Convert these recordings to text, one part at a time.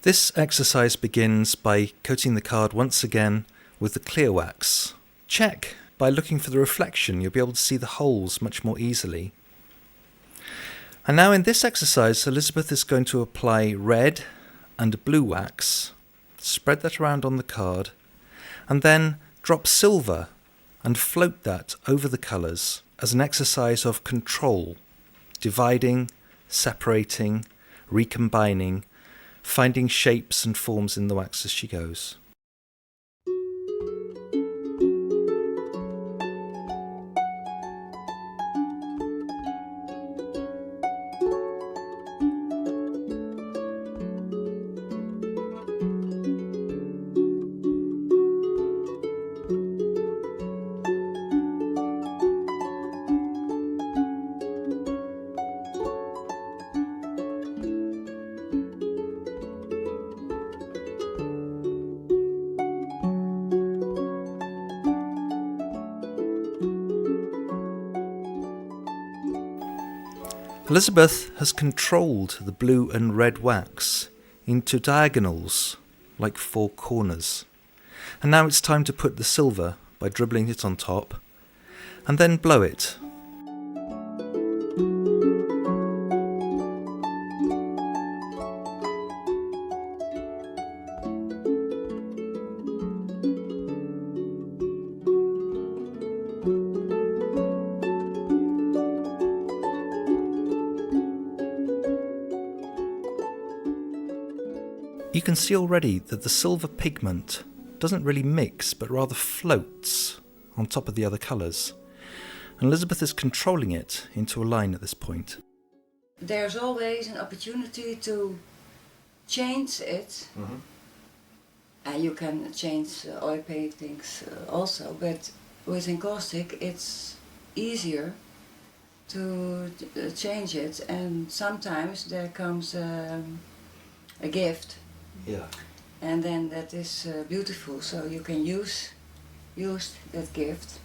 This exercise begins by coating the card once again with the clear wax. Check by looking for the reflection. You'll be able to see the holes much more easily. And now in this exercise, Elisabeth is going to apply red and blue wax, spread that around on the card, and then drop silver and float that over the colours as an exercise of control, dividing, separating, recombining, finding shapes and forms in the wax as she goes. Elisabeth has controlled the blue and red wax into diagonals, like 4 corners. And now it's time to put the silver by dribbling it on top, and then blow it. You can see already that the silver pigment doesn't really mix, but rather floats on top of the other colours. And Elisabeth is controlling it into a line at this point. There's always an opportunity to change it. And you can change oil paintings also, but with encaustic it's easier to change it, and sometimes there comes a gift. Yeah. And then that is beautiful, so you can use that gift.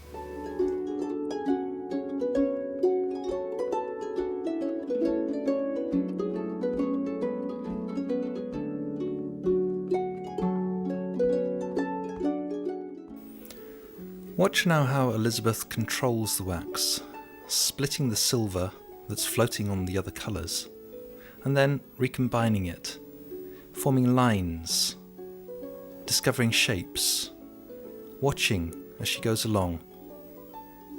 Watch now how Elisabeth controls the wax, splitting the silver that's floating on the other colours, and then recombining it, forming lines, discovering shapes, watching as she goes along,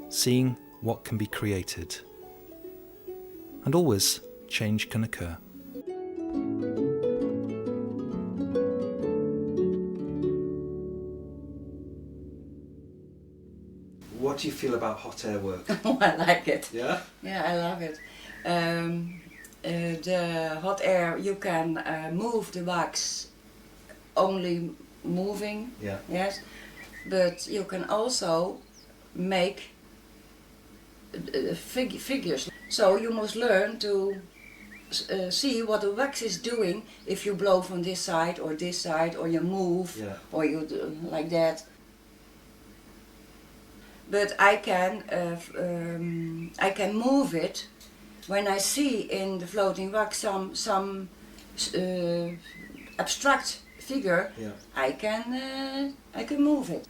seeing what can be created. And always change can occur. What do you feel about hot air work? Oh, I like it. Yeah? Yeah, I love it. The hot air, you can move the wax only moving, Yeah. yes, but you can also make figures. So you must learn to see what the wax is doing if you blow from this side, or you move, Yeah. or you do like that. But I can move it when I see in the floating wax some abstract figure. Yeah. I can move it.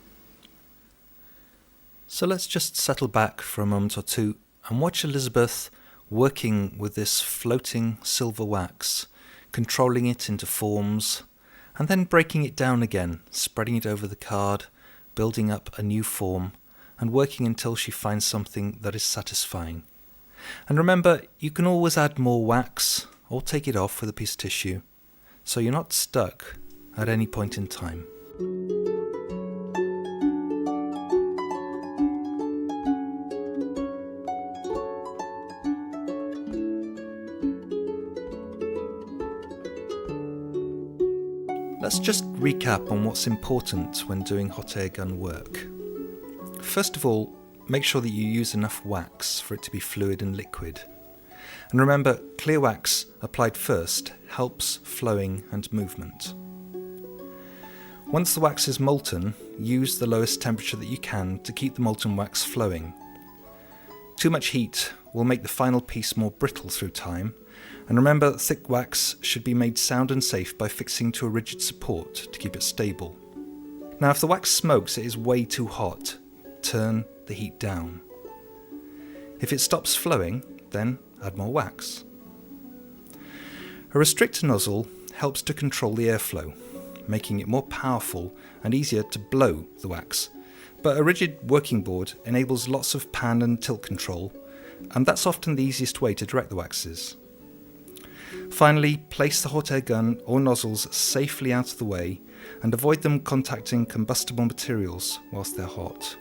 So let's just settle back for a moment or two and watch Elisabeth working with this floating silver wax, controlling it into forms, and then breaking it down again, spreading it over the card, building up a new form, and working until she finds something that is satisfying. And remember, you can always add more wax or take it off with a piece of tissue, so you're not stuck at any point in time. Let's just recap on what's important when doing hot air gun work. First of all, make sure that you use enough wax for it to be fluid and liquid. And remember, clear wax applied first helps flowing and movement. Once the wax is molten, use the lowest temperature that you can to keep the molten wax flowing. Too much heat will make the final piece more brittle through time, and remember that thick wax should be made sound and safe by fixing to a rigid support to keep it stable. Now if the wax smokes, it is way too hot. Turn the heat down. If it stops flowing, then add more wax. A restrictor nozzle helps to control the airflow, making it more powerful and easier to blow the wax, but a rigid working board enables lots of pan and tilt control, and that's often the easiest way to direct the waxes. Finally, place the hot air gun or nozzles safely out of the way and avoid them contacting combustible materials whilst they're hot.